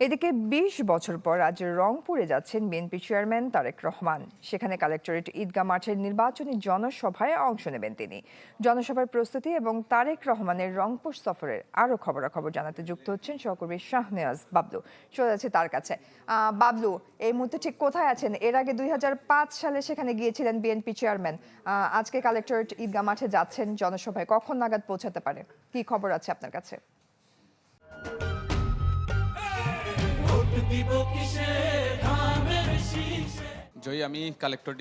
এদিকে ২০ বছর পর আজ রংপুরে যাচ্ছেন বিএনপি চেয়ারম্যান তারেক রহমান। সেখানে কালেক্টরেট ঈদগাহ মাঠের নির্বাচনী জনসভায় অংশ নেবেন তিনি। জনসভার প্রস্তুতি এবং তারেক রহমানের রংপুর সফরের আরও খবরাখবর জানাতে যুক্ত হচ্ছেন সহকর্মী শাহনেওয়াজ বাবলু। চলে যাচ্ছে তার কাছে। বাবলু, এই মুহূর্তে ঠিক কোথায় আছেন? এর আগে ২০০৫ সালে সেখানে গিয়েছিলেন বিএনপি চেয়ারম্যান। আজকে কালেক্টরেট ঈদগাহ মাঠে যাচ্ছেন জনসভায়, কখন নাগাদ পৌঁছাতে পারে? কি খবর আছে আপনার কাছে? জয়ী, আমি কালেক্টর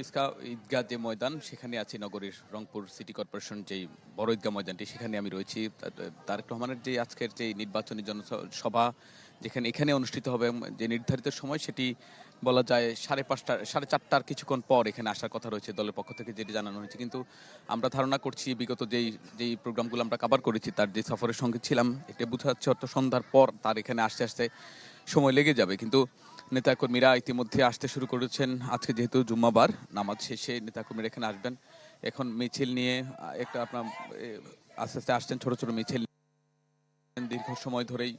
ঈদগাহ যে ময়দান সেখানে আছি, নগরীর রংপুর সিটি কর্পোরেশন যেই বড় ঈদগাহ ময়দানটি, সেখানে আমি রয়েছি। তারেক রহমানের যে আজকের যে নির্বাচনী জনসভা যেখানে এখানে অনুষ্ঠিত হবে, যে নির্ধারিত সময় সেটি বলা যায় 5:30 4:30 কিছুক্ষণ পর এখানে আসার কথা রয়েছে দলের পক্ষ থেকে, যেটি জানানো হয়েছে। কিন্তু আমরা ধারণা করছি বিগত যেই প্রোগ্রামগুলো আমরা কভার করেছি, তার যে সফরের সঙ্গে ছিলাম, এটা বোঝা যাচ্ছে অর্থ সন্ধ্যার পর তার এখানে আসতে আসতে সময় লেগে যাবে। কিন্তু নেতাকর্মীরা ইতিমধ্যে আসতে শুরু করেছেন। আজকে যেহেতু জুম্মাবার, নামাজ শেষে নেতাকর্মীরা এখানে আসবেন। এখন মিছিল নিয়ে একটা আপনার আস্তে আস্তে আসছেন, ছোট ছোট মিছিল। দীর্ঘ সময় ধরেই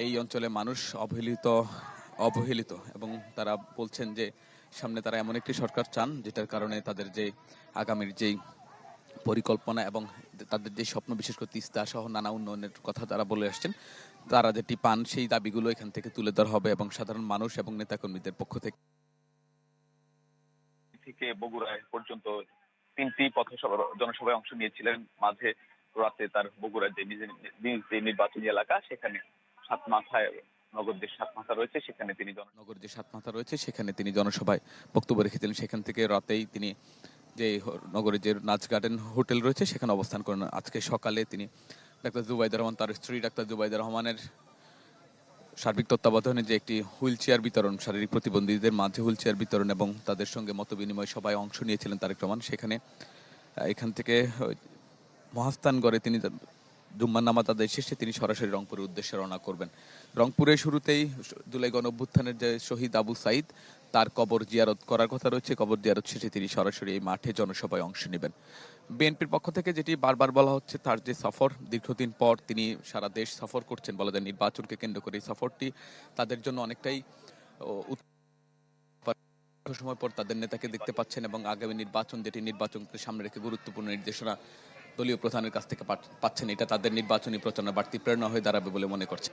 এই অঞ্চলে মানুষ অবহেলিত এবং তারা বলছেন যে সামনে তারা এমন একটি সরকার চান যেটার কারণে তাদের যে আগামীর যেই পরিকল্পনা এবং তাদের যে স্বপ্ন, বিশেষ করে তিস্তা সহ নানা উন্নয়নের কথা তারা বলে আসছেন, তারা যেটি পান সেই দাবিগুলো এখান থেকে তুলে ধরা হবে এবং সাধারণ মানুষ এবং নেতাকর্মীদের পক্ষ থেকে বগুড়ায় পর্যন্ত 3টি জনসভায় অংশ নিয়েছিলেন। মাঝে রাতে তার বগুড়ার যে নির্বাচনী এলাকা, সেখানে সাতমাথায় নগর যে সাতমাথা রয়েছে সেখানে তিনি জনসভায় বক্তব্য রেখেছিলেন। সেখান থেকে রাতেই তিনি যে নগরের যে নাচ গার্ডেন হোটেল রয়েছে সেখানে অবস্থান করেন। আজকে সকালে তিনি ডাক্তার জুবাইদা রহমান, তার স্ত্রী ডাক্তার জুবাইদা রহমানের সার্বিক তত্ত্বাবধানে যে একটি হুইল চেয়ার বিতরণ, শারীরিক প্রতিবন্ধীদের মাঝে হুইল চেয়ার বিতরণ এবং তাদের সঙ্গে মতবিনিময় সভায় অংশ নিয়েছিলেন তারেক রহমান। সেখানে এখান থেকে মহাস্থানগড়ে তিনি জুম্মার নামাজ আদায় শেষে তিনি সরাসরি রংপুরের উদ্দেশ্যে রওনা করবেন। রংপুরে শুরুতেই জুলাই গণঅভ্যুত্থানের যে শহীদ আবু সাইদ, তার কবর জিয়ারত করার কথা রয়েছে। কবর জিয়ারত শেষে তিনি সরাসরি এই মাঠে জনসভায় অংশ নেবেন। বিএনপির পক্ষ থেকে যেটি বারবার বলা হচ্ছে, তার যে সফর, দীর্ঘদিন পর তিনি সারা দেশ সফর করছেন বলা যায়। নির্বাচনকে কেন্দ্র করে এই সফরটি তাদের জন্য অনেকটাই সময় পর তাদের নেতাকে দেখতে পাচ্ছেন এবং আগামী নির্বাচন, যেটি নির্বাচনকে সামনে রেখে গুরুত্বপূর্ণ নির্দেশনা দলীয় প্রধানের কাছ থেকে পাচ্ছেন, এটা তাদের নির্বাচনী প্রচারণা বাড়তি প্রেরণা হয়ে দাঁড়াবে বলে মনে করছে।